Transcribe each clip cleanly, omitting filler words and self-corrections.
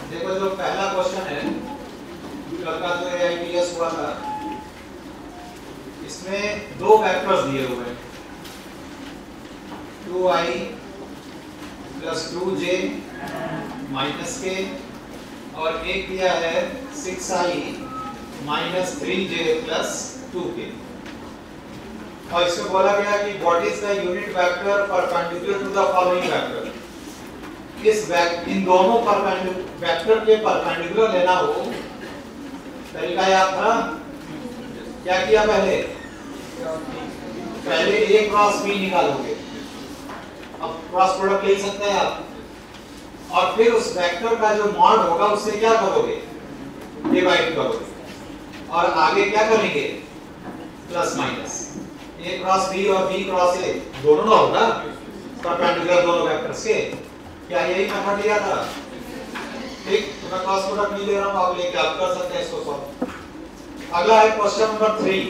देखो जो पहला क्वेश्चन है कल का जो AITS हुआ था, इसमें दो वेक्टर्स दिए हुए हैं 2i प्लस 2j माइनस के और एक दिया है 6i minus 3j plus 2k। और इसमें बोला गया कि what is the unit vector perpendicular to the following vector. इन दोनों वेक्टर के परपेंडिकुलर लेना हो, तरीका याद था? क्या किया पहले a क्रॉस b निकालोगे, अब क्रॉस प्रोडक्ट ले सकते हैं आप, और फिर उस वेक्टर का जो मॉड होगा उससे क्या करोगे, डिवाइड करोगे और आगे क्या करेंगे, plus minus. a cross b और b क्रॉस a दोनों ना होगा परपेंडिकुलर दोनों वेक्टर्स के। क्या यही मेथड लिया था? ठीक, तो मैं क्रॉस प्रोडक्ट नहीं ले रहा हूं, आप लेके आप कर सकते हैं इसको सॉल्व। अगला है क्वेश्चन नंबर 3।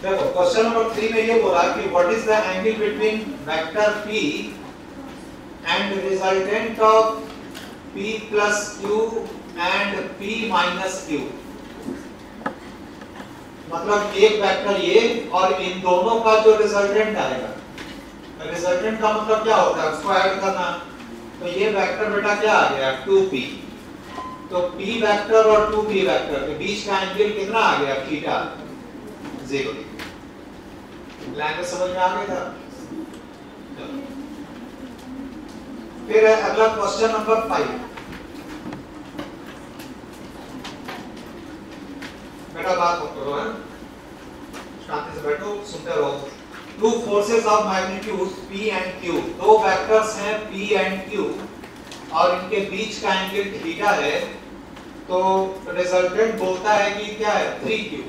देखो क्वेश्चन नंबर 3 में ये बोला कि what is the angle between vector p and resultant of p plus q and p minus q। मतलब एक वेक्टर ये और इन दोनों का जो रिजल्टेंट आएगा, रिजल्टेंट का मतलब क्या होता है, उसको ऐड करना। तो ये वेक्टर बेटा क्या आ गया 2p, तो p वेक्टर और 2p वेक्टर के बीच का एंगल कितना आ गया, थीटा 0 डिग्री। लैंग्वेज समझ में आ गया था? फिर है अगला क्वेश्चन नंबर 5। बेटा बात मत करो, है शांति से बैठो, सुनते रहो। Two forces of magnitude p and q, दो वेक्टर्स हैं p एंड q और इनके बीच का एंगल थीटा है। तो रिजल्टेंट बोलता है कि क्या है 3q।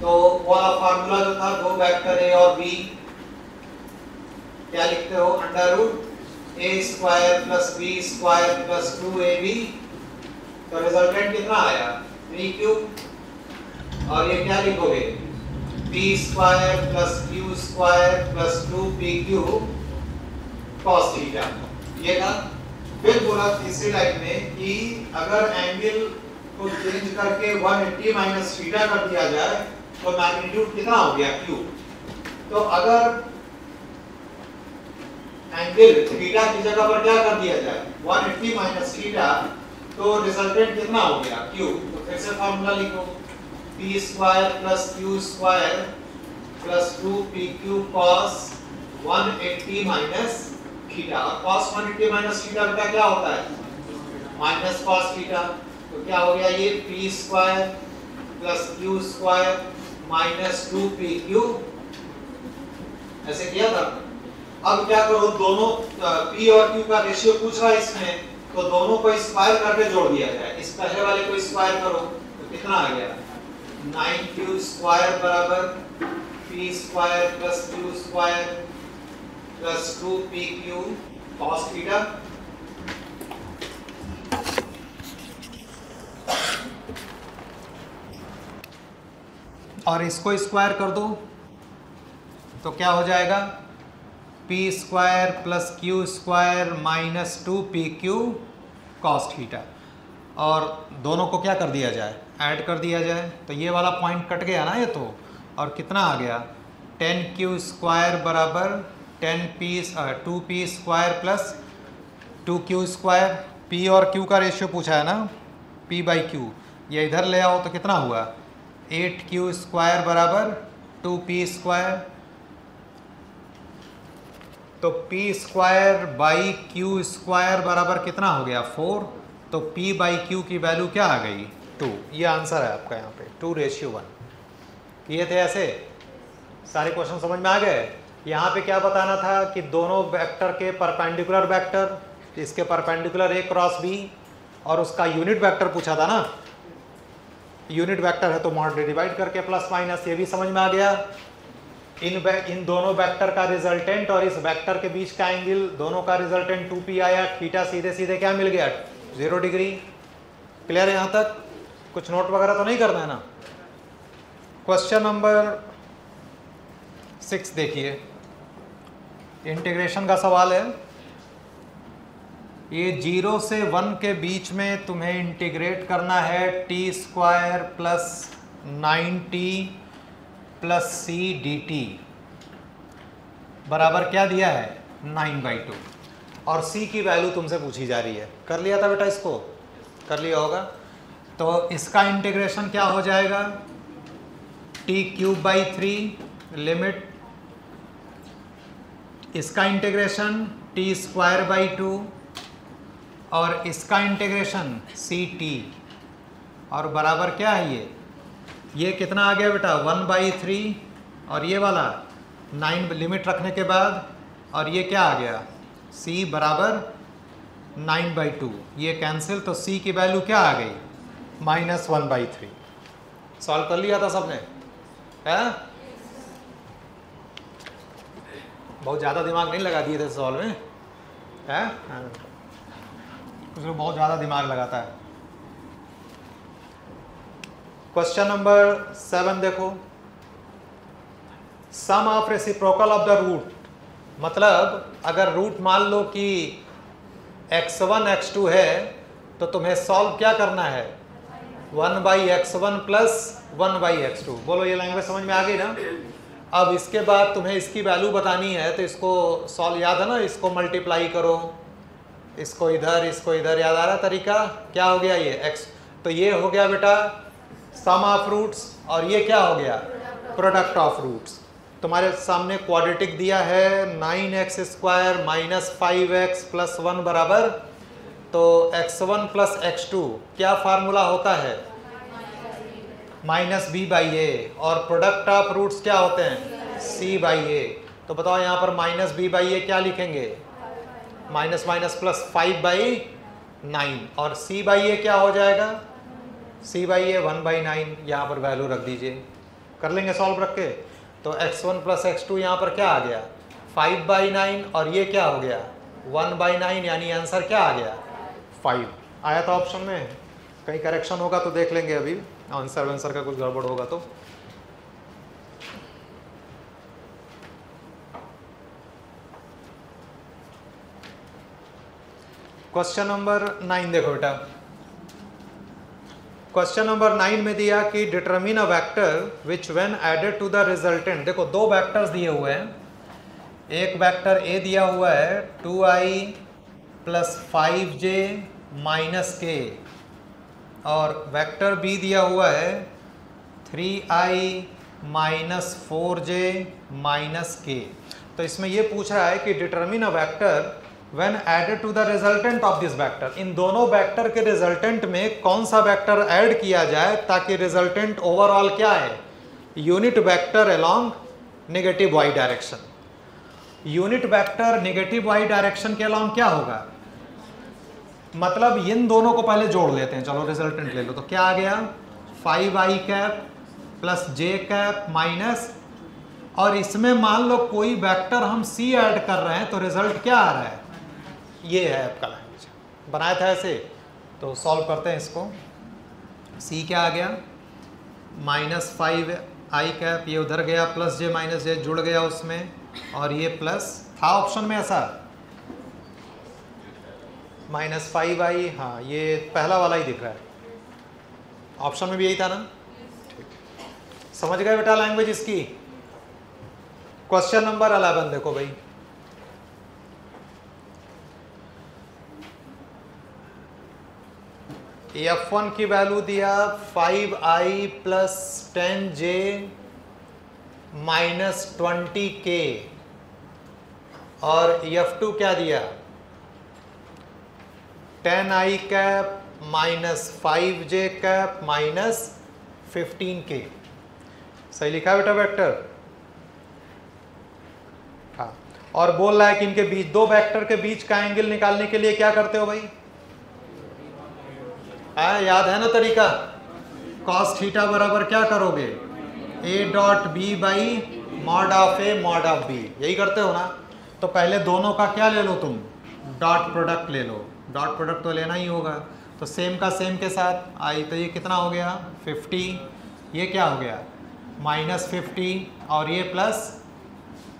तो वाला फार्मूला जो था, दो वेक्टर a और b, क्या लिखते हो, under root a square plus b square plus 2ab। तो रिजल्टेंट कितना आया 3q, और ये क्या लिखोगे p square plus q square plus 2pq cos theta. ये था। फिर बोला तीसरी लाइन में कि अगर एंगल को चेंज करके 180 माइनस थीटा कर दिया जाए तो मैग्नीट्यूड कितना हो गया q। तो अगर एंगल थीटा की जगह पर क्या कर दिया जाए 180 माइनस थीटा, तो रिजल्टेंट कितना हो गया q। तो फिर से फार्मूला लिखो p square plus q square plus 2pq cos 180 minus theta. और cos 180 माइनस थीटा बेटा क्या होता है, माइनस cos थीटा। तो क्या हो गया ये p square plus q square minus 2pq, ऐसे किया था। अब क्या करो, दोनों p और q का रेशियो पूछ रहा है इसमें, तो दोनों को स्क्वायर करके जोड़ दिया जाए। इस पहले वाले को स्क्वायर करो तो कितना आ गया 9q स्क्वायर बराबर p square plus q square plus 2pq cos theta. और इसको स्क्वायर कर दो तो क्या हो जाएगा p square plus q square minus 2pq cos theta. और दोनों को क्या कर दिया जाए, ऐड कर दिया जाए। तो ये वाला पॉइंट कट गया ना ये, तो और कितना आ गया 10q स्क्वायर बराबर 2p square plus 2q square. p और q का रेशियो पूछा है ना, p बाई q, ये इधर ले आओ तो कितना हुआ 8q स्क्वायर बराबर 2p स्क्वायर। तो p square by q square बराबर कितना हो गया 4। तो p बाई q की वैल्यू क्या आ गई 2। ये आंसर है आपका यहाँ पे 2:1। ये थे ऐसे सारे क्वेश्चन समझ में आ गए। यहाँ पे क्या बताना था कि दोनों वेक्टर के परपेंडिकुलर वेक्टर, इसके परपेंडिकुलर a क्रॉस b और उसका यूनिट वेक्टर पूछा था ना, यूनिट वेक्टर है तो मॉड डिवाइड करके प्लस माइनस, ये भी समझ में आ गया। इन दोनों वेक्टर का रिजल्टेंट और इस वेक्टर के बीच का एंगल, दोनों का रिजल्टेंट 2p आया, थीटा सीधे सीधे क्या मिल गया 0 डिग्री। क्लियर है यहाँ तक? कुछ नोट वगैरह तो नहीं करना है ना। क्वेश्चन नंबर 6 देखिए, इंटीग्रेशन का सवाल है। ये 0 से 1 के बीच में तुम्हें इंटीग्रेट करना है t² plus 9t plus c dt बराबर क्या दिया है 9/2 और c की वैल्यू तुमसे पूछी जा रही है। कर लिया था बेटा, इसको कर लिया होगा। तो इसका इंटीग्रेशन क्या हो जाएगा t³ लिमिट, इसका इंटीग्रेशन t² और इसका इंटीग्रेशन ct और बराबर क्या है ये कितना आ गया बेटा 1/3 और ये वाला 9 लिमिट रखने के बाद और ये क्या आ गया c बराबर 9/2, ये कैंसिल, तो c की वैल्यू क्या आ गई -1/3। सॉल्व कर लिया था सबने, है? बहुत ज़्यादा दिमाग नहीं लगा दिए थे सॉल्व में, है? उसमें बहुत ज़्यादा दिमाग लगाता है। क्वेश्चन नंबर 7 देखो, sum of reciprocal of the root, मतलब अगर रूट मान लो कि x1 x2 है तो तुम्हें सॉल्व क्या करना है 1/x1 प्लस 1/x2। बोलो ये लैंग्वेज समझ में आ गई ना? अब इसके बाद तुम्हें इसकी वैल्यू बतानी है तो इसको सॉल्व, याद है ना, इसको मल्टीप्लाई करो, इसको इधर, याद आ रहा तरीका? क्या हो गया ये x, तो ये हो गया बेटा सम ऑफ रूट्स और ये क्या हो गया प्रोडक्ट ऑफ रूट्स। तुम्हारे सामने क्वाड्रेटिक दिया है 9x² माइनस 5x प्लस 1 बराबर, तो x1 प्लस x2 क्या फार्मूला होता है -b/a और प्रोडक्ट ऑफ रूट्स क्या होते हैं c/a। तो बताओ यहाँ पर -b/a क्या लिखेंगे माइनस प्लस 5/9 और c/a क्या हो जाएगा c/a 1/9, यहाँ पर वैल्यू रख दीजिए। कर लेंगे सॉल्व रख के, तो x1 प्लस x2 यहाँ पर क्या आ गया 5/9 और ये क्या हो गया 1/9, यानी आंसर क्या आ गया 5 आया था ऑप्शन में। कहीं करेक्शन होगा तो देख लेंगे, अभी आंसर का कुछ गड़बड़ होगा तो। क्वेश्चन नंबर 9 देखो बेटा, क्वेश्चन नंबर 9 में दिया कि determine a vector which when added to the resultant, देखो दो वेक्टर्स दिए हुए हैं, एक वेक्टर a दिया हुआ है 2i plus 5j minus k और वेक्टर b दिया हुआ है 3i minus 4j minus k। तो इसमें ये पूछ रहा है कि determine a vector when added to the resultant of this vector, इन दोनों वेक्टर के रिजल्टेंट में कौन सा वेक्टर ऐड किया जाए ताकि रिजल्टेंट ओवरऑल क्या है unit vector along negative y direction. Unit vector negative y direction के अलोंग क्या होगा, मतलब इन दोनों को पहले जोड़ लेते हैं, चलो रिजल्टेंट ले लो, तो क्या आ गया 5i cap plus j cap minus, और इसमें मान लो कोई वेक्टर हम c ऐड कर रहे हैं तो रिजल्ट क्या आ रहा है, ये है आपका लैंग्वेज, बनाया था ऐसे। तो सॉल्व करते हैं इसको, c क्या आ गया -5i कैप, ये उधर गया प्लस j माइनस j जुड़ गया उसमें, और ये प्लस था ऑप्शन में ऐसा -5i, हाँ ये पहला वाला ही दिख रहा है, ऑप्शन में भी यही था ना। ठीक, समझ गए बेटा लैंग्वेज इसकी। क्वेश्चन नंबर 11 देखो भाई, f1 की वैल्यू दिया 5i plus 10j minus 20k और f2 क्या दिया 10i cap minus 5j cap minus 15k। सही लिखा है बेटा वेक्टर, हाँ। और बोल रहा है कि इनके बीच, दो वेक्टर के बीच का एंगल निकालने के लिए क्या करते हो भाई, याद है ना तरीका, cos थीटा बराबर क्या करोगे a dot b by mod of a mod of b, यही करते हो ना। तो पहले दोनों का क्या ले लो तुम, डॉट प्रोडक्ट ले लो, डॉट प्रोडक्ट तो लेना ही होगा, तो सेम का सेम के साथ आई, तो ये कितना हो गया 50, ये क्या हो गया -50 और ये प्लस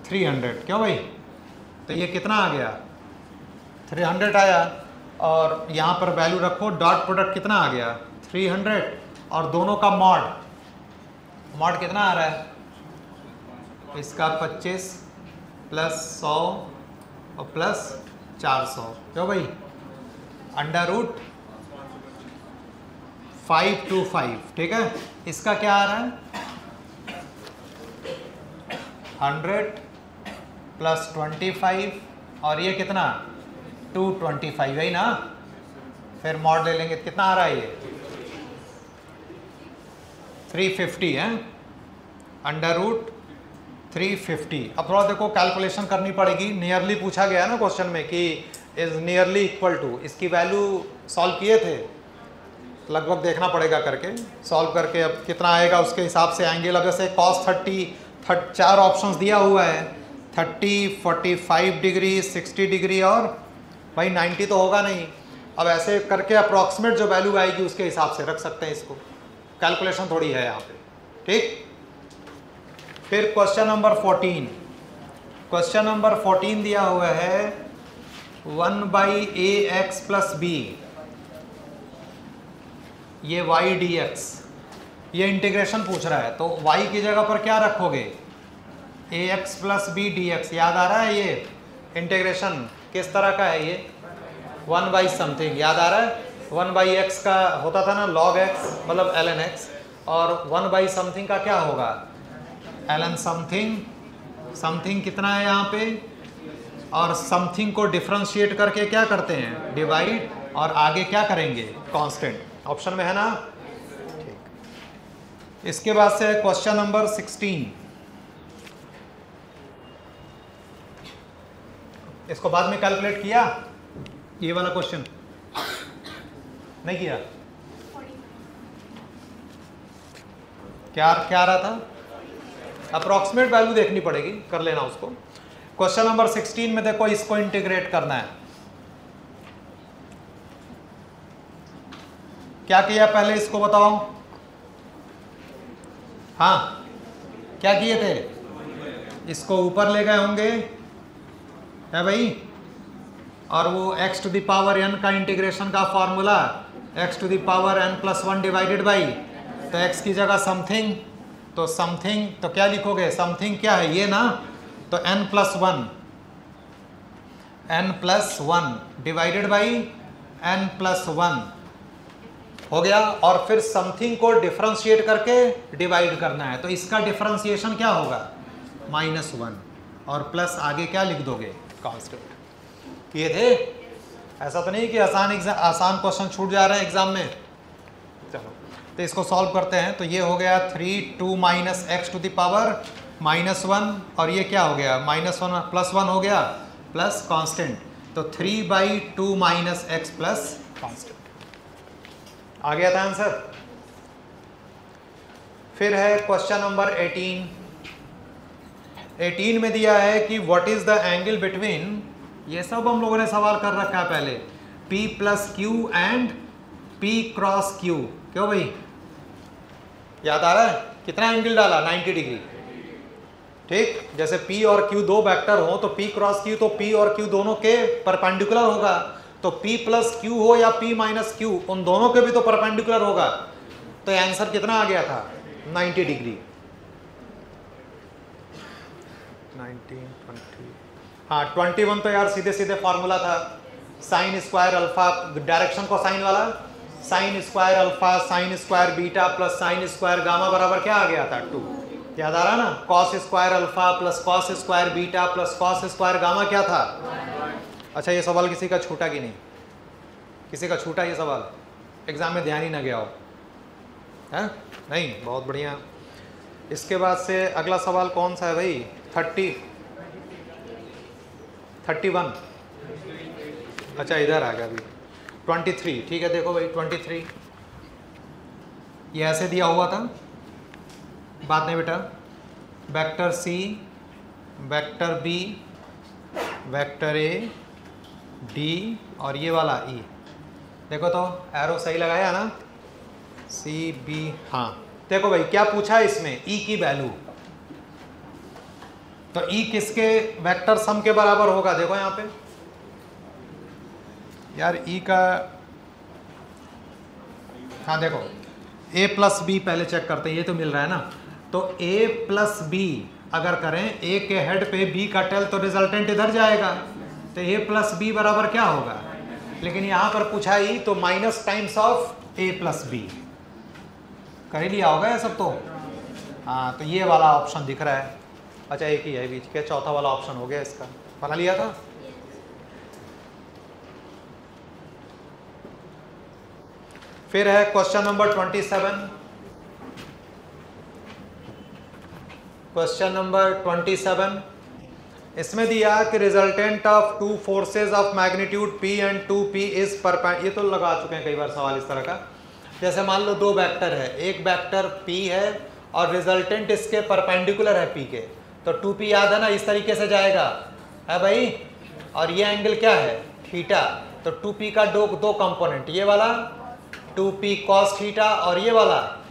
300, क्यों भाई तो ये कितना आ गया 300 आया, और यहाँ पर वैल्यू रखो, डॉट प्रोडक्ट कितना आ गया 300, और दोनों का मॉड कितना आ रहा है, इसका 25 प्लस 100 और प्लस 400, क्यों भाई, अंडर रूट 525, ठीक है। इसका क्या आ रहा है 100 प्लस 25, और ये कितना 225 है ना, फिर मॉड ले लेंगे, कितना आ रहा है ये 350 है, अंडर रूट 350। अब थोड़ा देखो कैलकुलेशन करनी पड़ेगी, नियरली पूछा गया है ना क्वेश्चन में कि इज नियरली इक्वल टू, इसकी वैल्यू सॉल्व किए थे, लगभग देखना पड़ेगा करके, सॉल्व करके अब कितना आएगा उसके हिसाब से एंगल। अब जैसे cos 30 4 ऑप्शंस दिया हुआ है, 30, 45 डिग्री, 60 डिग्री, और भाई 90 तो होगा नहीं। अब ऐसे करके अप्रॉक्सीमेट जो वैल्यू आएगी उसके हिसाब से रख सकते हैं इसको, कैलकुलेशन थोड़ी है यहाँ पे, ठीक। फिर क्वेश्चन नंबर 14, क्वेश्चन नंबर 14 दिया हुआ है 1/ax प्लस बी, ये y dx, ये इंटीग्रेशन पूछ रहा है, तो y की जगह पर क्या रखोगे ax प्लस बी dx, याद आ रहा है ये इंटीग्रेशन किस तरह का है, ये 1/समथिंग, याद आ रहा है 1/x का होता था ना log x मतलब ln x, और 1/समथिंग का क्या होगा ln समथिंग, समथिंग कितना है यहाँ पे, और समथिंग को डिफरेंशिएट करके क्या करते हैं डिवाइड, और आगे क्या करेंगे कांस्टेंट, ऑप्शन में है ना, ठीक। इसके बाद से क्वेश्चन नंबर 16, इसको बाद में कैलकुलेट किया, ये वाला क्वेश्चन नहीं किया, क्या क्या आ रहा था, अप्रॉक्सीमेट वैल्यू देखनी पड़ेगी, कर लेना उसको। क्वेश्चन नंबर 16 में देखो, इसको इंटीग्रेट करना है, क्या किया पहले इसको बताओ, हाँ क्या किए थे, इसको ऊपर ले गए होंगे है भाई, और वो x to the power n का इंटीग्रेशन का formula x to the power n plus 1 divided by, तो x की जगह समथिंग, तो समथिंग तो क्या लिखोगे, समथिंग क्या है ये ना, तो n plus 1 divided by n plus 1 हो गया, और फिर समथिंग को डिफरेंशिएट करके डिवाइड करना है, तो इसका डिफरेंशिएशन क्या होगा -1, और प्लस आगे क्या लिख दोगे कांस्टेंट। किए थे, ऐसा तो नहीं कि आसान क्वेश्चन छूट जा रहे हैं एग्जाम में। चलो तो इसको सॉल्व करते हैं, तो ये हो गया 3 2 minus x to the power -1, और ये क्या हो गया -1 प्लस 1 हो गया प्लस कांस्टेंट, तो 3/2 माइनस एक्स प्लस कांस्टेंट आ गया था आंसर। फिर है क्वेश्चन नंबर 18 में दिया है कि what is the angle between, ये सब हम लोगों ने सवाल कर रखा है पहले, P plus Q and P cross Q, क्यों भाई याद आ रहा है, कितना एंगल डाला 90 डिग्री, ठीक। जैसे P और Q दो वेक्टर हो तो P क्रॉस Q, तो P और Q दोनों के परपेंडिकुलर होगा, तो P प्लस क्यू हो या P माइनस क्यू, उन दोनों के भी तो परपेंडिकुलर होगा, तो आंसर कितना आ गया था 90 डिग्री, 19 20, हाँ 21 तो यार सीधे सीधे फॉर्मूला था, साइन स्क्वायर अल्फा, डायरेक्शन को साइन वाला, sine square alpha sine square beta plus sine square gamma बराबर क्या आ गया था 2, याद आ रहा ना, cos square alpha plus cos square beta plus cos square gamma क्या था। अच्छा ये सवाल किसी का छूटा कि नहीं, किसी का छूटा ये सवाल, एग्जाम में ध्यान ही ना गया हो, है नहीं, बहुत बढ़िया। इसके बाद से अगला सवाल कौन सा है भाई, 31, अच्छा इधर आ गया अभी 23, ठीक है देखो भाई 23, ये ऐसे दिया हुआ था, बात नहीं बेटा, vector c, vector b, vector a, d, और ये वाला ई, देखो तो एरो सही लगाया ना, सी बी, हाँ देखो भाई क्या पूछा है इसमें, ई की वैल्यू, तो ई किसके वेक्टर सम के बराबर होगा? देखो यहाँ पे यार ई का, हाँ देखो a प्लस बी पहले चेक करते हैं, ये तो मिल रहा है ना। तो a प्लस बी अगर करें, a के हेड पे b का टेल, तो रिजल्टेंट इधर जाएगा, तो a प्लस बी बराबर क्या होगा? लेकिन यहाँ पर पूछा ही तो minus times of a plus b, कर ही लिया होगा ये सब तो। हाँ तो ये वाला ऑप्शन दिख रहा है। अच्छा एक ही है बीच के, चौथा वाला ऑप्शन हो गया इसका, बना लिया था। फिर है क्वेश्चन नंबर 27। क्वेश्चन नंबर 27, इसमें दिया कि resultant of two forces of magnitude p and 2p is perpendicular. ये तो लगा चुके हैं कई बार सवाल इस तरह का। जैसे मान लो दो वेक्टर है, एक वेक्टर p है और रिजल्टेंट इसके परपेंडिकुलर है p के, तो 2p याद है ना, इस तरीके से जाएगा है भाई, और ये एंगल क्या है? थीटा। तो 2p का दो कंपोनेंट, ये वाला 2p cos थीटा और ये वाला।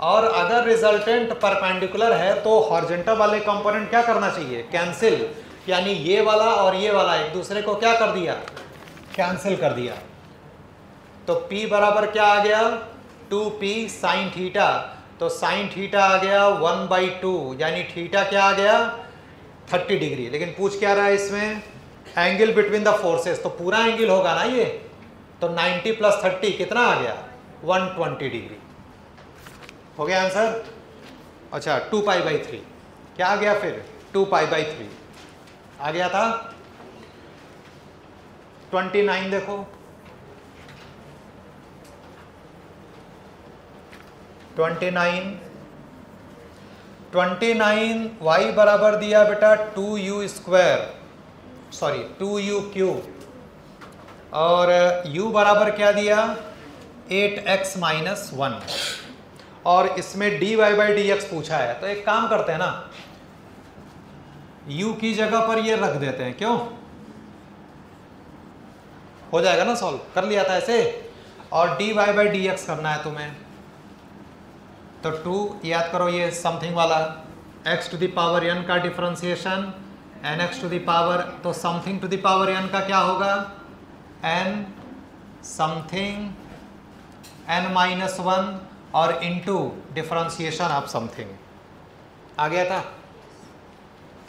और अगर रिजल्टेंट परपेंडिकुलर है तो हॉरिजॉन्टल वाले कंपोनेंट क्या करना चाहिए? कैंसिल, यानी ये वाला और ये वाला एक दूसरे को क्या कर दिया? कैंसिल कर दिया। तो p बराबर क्या आ गया? 2p sine theta. तो साइन थीटा आ गया 1/2, यानी थीटा क्या आ गया? 30 डिग्री। लेकिन पूछ क्या रहा है इसमें? एंगल बिटवीन द फोर्सेस, तो पूरा एंगल होगा ना ये, तो 90 + 30 कितना आ गया? 120 डिग्री। हो गया आंसर? अच्छा 2π/3 क्या आ गया फिर? 2π/3 आ गया था। 29 देखो, 29 y बराबर दिया बेटा 2u³ और u बराबर क्या दिया? 8x-1 और इसमें dy/dx पूछा है। तो एक काम करते हैं ना, u की जगह पर ये रख देते हैं, क्यों? हो जाएगा ना सॉल्व, कर लिया था ऐसे। और dy/dx करना है तुम्हें, तो 2 याद करो, ये समथिंग वाला x⁴n का डिफरेंशिएशन nx⁴, तो something to the power n का क्या होगा? n समथिंग n-1 और इनटू डिफरेंशिएशन ऑफ समथिंग। आ गया था?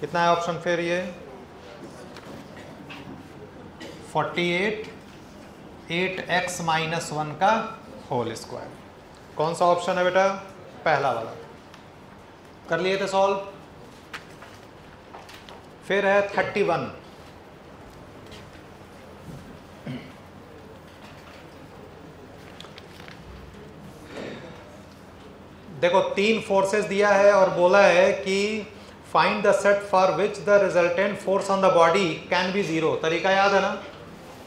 कितना है ऑप्शन फिर? ये 48 8x-1 का होल स्क्वायर। कौन सा ऑप्शन है बेटा? पहला वाला। कर लिए थे सॉल्व। फिर है 31। देखो 3 फोर्सेस दिया है और बोला है कि find the set for which the resultant force on the body can be 0। तरीका याद है ना?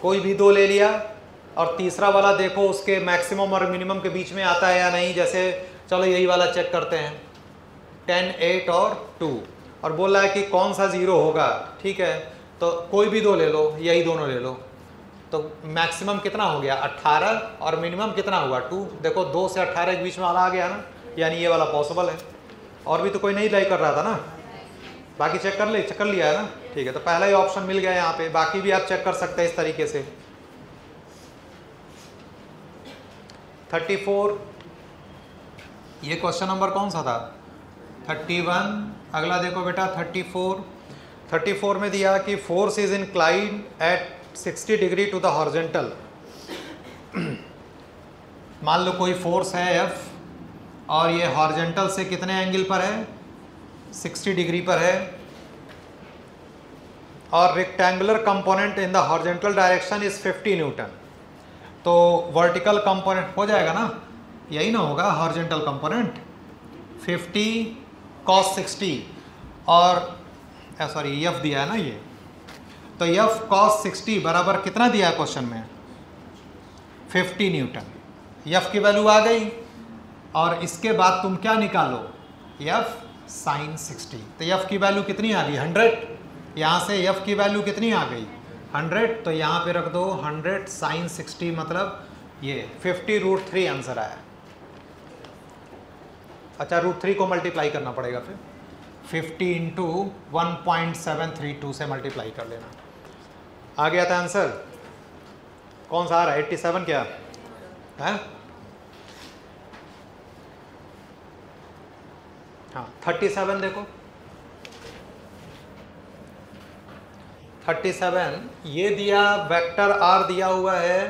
कोई भी 2 ले लिया और तीसरा वाला देखो उसके मैक्सिमम और मिनिमम के बीच में आता है या नहीं। जैसे चलो यही वाला चेक करते हैं, 10, 8 और 2, और बोल रहा है कि कौन सा 0 होगा। ठीक है, तो कोई भी 2 ले लो, यही दोनों ले लो। तो मैक्सिमम कितना हो गया? 18 और मिनिमम कितना हुआ? 2। देखो 2 से 18 के बीच में वाला आ गया ना, यानी ये वाला पॉसिबल है। और भी तो कोई नहीं लाइक कर रहा था ना, बाकी चेक कर लिया है ना। ठीक है, तो पहला ही ऑप्शन मिल गया यहाँ पे, बाकी भी आप चेक कर सकते हैं इस तरीके से। 34, ये क्वेश्चन नंबर कौन सा था? 31। अगला देखो बेटा 34 में दिया कि force is inclined at 60 degree to the horizontal. मान लो कोई फोर्स है F और ये हॉरिजॉन्टल से कितने एंगल पर है? 60 डिग्री पर है, और rectangular component in the horizontal direction is 50 Newton. तो वर्टिकल कंपोनेंट हो जाएगा ना, यही ना होगा हॉरिजॉन्टल कंपोनेंट, 50 cos 60 और सॉरी F दिया है ना ये, तो F cos 60 बराबर कितना दिया है क्वेश्चन में? 50 न्यूटन। F की वैल्यू आ गई और इसके बाद तुम क्या निकालो? F sin 60। तो F की वैल्यू कितनी आ गई? 100। यहाँ से F की वैल्यू कितनी आ गई? 100। तो यहाँ पे रख दो 100 sin 60, मतलब ये 50√3 आंसर आया। अच्छा √3 को मल्टीप्लाई करना पड़ेगा फिर, 50 इंटू 1.732 से मल्टीप्लाई कर लेना। आ गया था आंसर? कौन सा आ रहा है? 87 क्या है? हाँ 37 देखो, 37 ये दिया, वेक्टर आर दिया हुआ है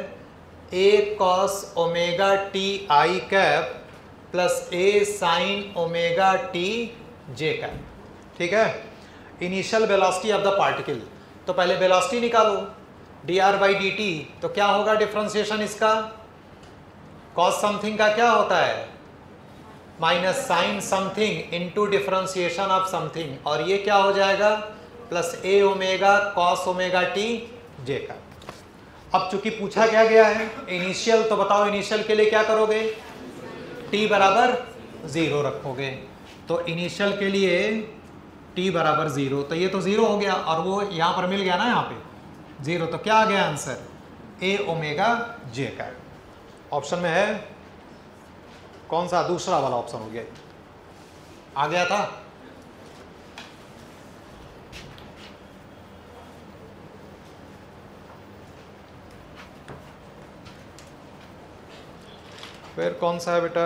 a cos omega T I cap plus a sin omega t J cap. ठीक है, initial velocity of the particle, तो पहले वेलोसिटी निकालो dr बाई डी टी, तो क्या होगा डिफ्रेंसिएशन इसका? cos समथिंग का क्या होता है? Minus sine something into differentiation of something, और ये क्या हो जाएगा? Plus a omega cos omega t j का। अब चूंकि पूछा क्या गया है इनिशियल, तो बताओ इनिशियल के लिए क्या करोगे? t बराबर 0 रखोगे, तो इनिशियल के लिए t बराबर 0, तो ये तो 0 हो गया, और वो यहाँ पर मिल गया ना, यहाँ पे 0, तो क्या आ गया आंसर? a ओमेगा जे का। ऑप्शन में है कौन सा? दूसरा वाला ऑप्शन हो गया। आ गया था? फिर कौन सा है बेटा?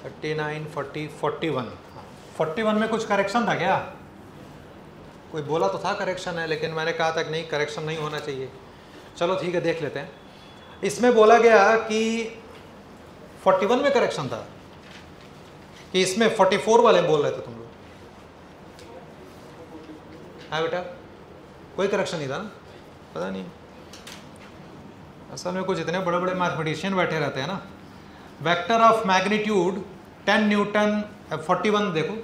39, 40, 41। 41 में कुछ करेक्शन था क्या? कोई बोला तो था करेक्शन है, लेकिन मैंने कहा था कि नहीं, करेक्शन नहीं होना चाहिए। चलो ठीक है, देख लेते हैं। इसमें बोला गया कि 41 में करेक्शन था कि इसमें 44 वाले बोल रहे थे तुम लोग? हाँ बेटा, कोई करेक्शन नहीं था ना? पता नहीं, असल में कुछ इतने बड़े बड़े मैथमेटिशियन बैठे रहते हैं ना। वेक्टर ऑफ मैग्नीट्यूड 10 न्यूटन, 41 देखो,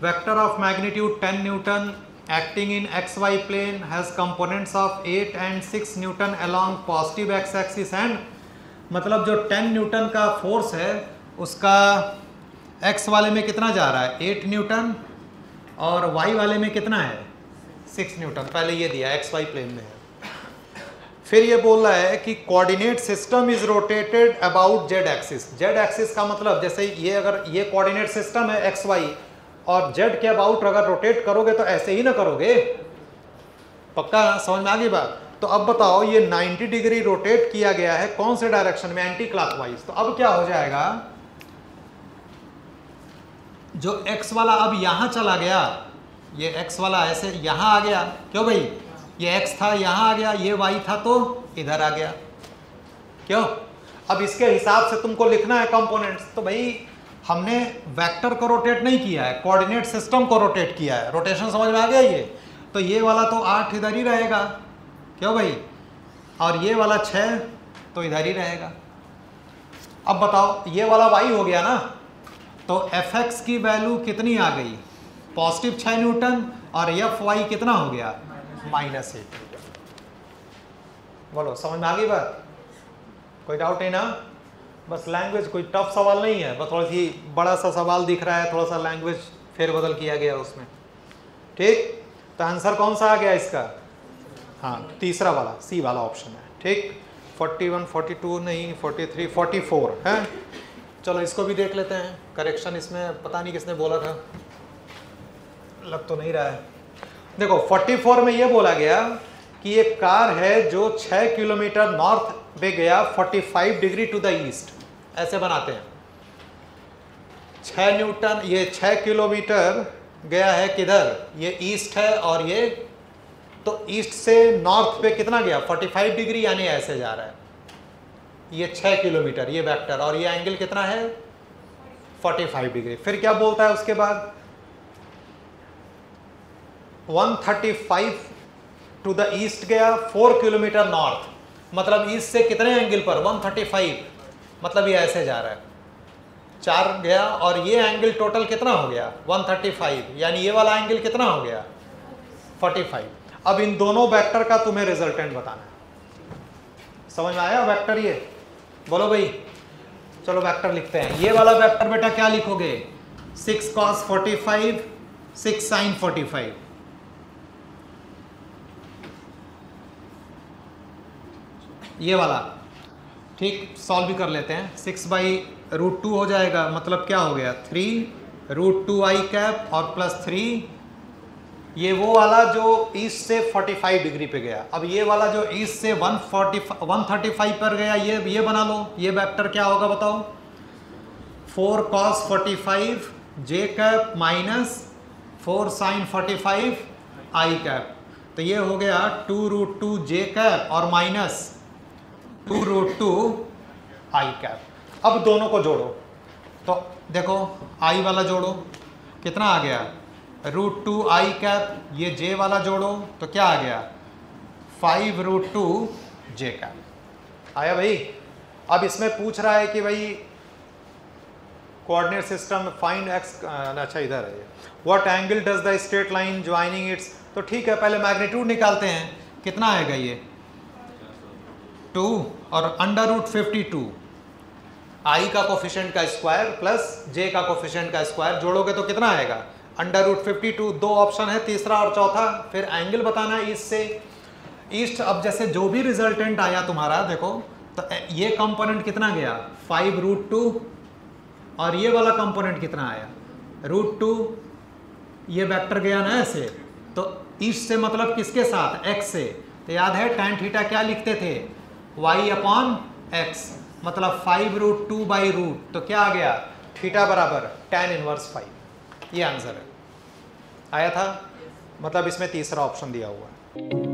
vector of magnitude 10 Newton acting in xy plane has components of 8 and 6 Newton along positive x axis, and मतलब जो 10 न्यूटन का फोर्स है उसका x वाले में कितना जा रहा है? 8 न्यूटन, और y वाले में कितना है? 6 न्यूटन। पहले ये दिया xy प्लेन में है। फिर ये बोल रहा है कि coordinate system is rotated about z axis. z axis का मतलब जैसे ये, अगर ये कोऑर्डिनेट सिस्टम है xy, और z के अबाउट अगर रोटेट करोगे तो ऐसे ही ना करोगे, पक्का समझ में आ गई बात? तो अब बताओ, ये 90 डिग्री रोटेट किया गया है कौन से डायरेक्शन में? Anti clockwise. तो अब क्या हो जाएगा? जो x वाला अब यहां चला गया, ये x वाला ऐसे यहां आ गया, क्यों भाई? ये x था यहां आ गया, ये y था तो इधर आ गया, क्यों? अब इसके हिसाब से तुमको लिखना है कंपोनेंट्स। तो भाई हमने वेक्टर को रोटेट नहीं किया है, कोऑर्डिनेट सिस्टम को रोटेट किया है। रोटेशन समझ में आ गया ये? तो ये वाला तो 8 इधर ही रहेगा, क्यों भाई? और ये वाला 6 तो इधर ही रहेगा। अब बताओ, ये वाला y हो गया ना, तो fx की वैल्यू कितनी आ गई? पॉजिटिव 6 न्यूटन, और fy कितना हो गया? -8 न्यूटन। बोलो, समझ में आ गई बात? कोई डाउट नहीं ना? बस लैंग्वेज कोई टफ सवाल नहीं है, बस थोड़ा सी बड़ा सा सवाल दिख रहा है, थोड़ा सा लैंग्वेज फेरबदल किया गया उसमें। ठीक, तो आंसर कौन सा आ गया इसका? हाँ, तीसरा वाला, सी वाला ऑप्शन है। ठीक, 41, 42 नहीं, 43, 44 है। चलो इसको भी देख लेते हैं। करेक्शन इसमें पता नहीं किसने बोला था, लग तो नहीं रहा है। देखो 44 में ये बोला गया कि एक कार है जो 6 किलोमीटर नॉर्थ पे गया 45 डिग्री टू द ईस्ट, ऐसे बनाते हैं। 6 न्यूटन, ये 6 किलोमीटर गया है किधर? ये ईस्ट है, और ये तो ईस्ट से नॉर्थ पे कितना गया? 45 डिग्री, यानी ऐसे जा रहा है। ये 6 किलोमीटर, ये वेक्टर, और ये एंगल कितना है? 45 डिग्री। फिर क्या बोलता है उसके बाद? 135 टू द ईस्ट गया, 4 किलोमीटर नॉर्थ, मतलब ईस्ट से कितने एंगल पर? 135, मतलब ये ऐसे जा रहा है, 4 गया, और ये एंगल टोटल कितना हो गया? 135, यानी ये वाला एंगल कितना हो गया? 45। अब इन दोनों वेक्टर का तुम्हें रिजल्टेंट बताना है। समझ में आया वेक्टर? ये बोलो भाई। चलो वेक्टर लिखते हैं। ये वाला वेक्टर बेटा क्या लिखोगे? 6 cos 45, 6 sin 45। ये वाला ठीक, सॉल्व भी कर लेते हैं। 6/√2 हो जाएगा, मतलब क्या हो गया? 3 √2i और +3, ये वो वाला जो ईस्ट से 45 डिग्री पे गया। अब ये वाला जो ईस्ट से 135 पर गया, ये बना लो। ये वेक्टर क्या होगा बताओ? 4 cos 45 j cap minus 4 sin 45 i cap. तो ये हो गया 2√2 j कैप और माइनस 2√2 i कैप। अब दोनों को जोड़ो तो देखो i वाला जोड़ो, कितना आ गया? √2 i कैप। ये j वाला जोड़ो तो क्या आ गया? 5√2 j कैप। आया भाई? अब इसमें पूछ रहा है कि भाई कोऑर्डिनेट सिस्टम फाइंड x, अच्छा इधर है, what angle does the straight line joining it's. तो ठीक है, पहले मैग्नीट्यूड निकालते हैं। कितना आएगा ये? 2 और √52 i का कोफिशिएंट का स्क्वायर प्लस j का कोफिशिएंट का स्क्वायर जोड़ोगे तो कितना आएगा? √52। दो ऑप्शन है, तीसरा और चौथा। फिर एंगल बताना ईस्ट से ईस्ट। अब जैसे जो भी रिजल्टेंट आया तुम्हारा देखो, तो ये कंपोनेंट कितना गया? 5√2 और ये वाला कंपोनेंट कितना आया? √2। ये वेक्टर गया ना ऐसे, तो ईस्ट से मतलब किसके साथ? x से। तो याद है tan थीटा क्या लिखते थे? y/x, मतलब 5√2/√। तो क्या आ गया? थीटा बराबर tan इनवर्स 5। ये आंसर है। आया था? मतलब इसमें तीसरा ऑप्शन दिया हुआ है।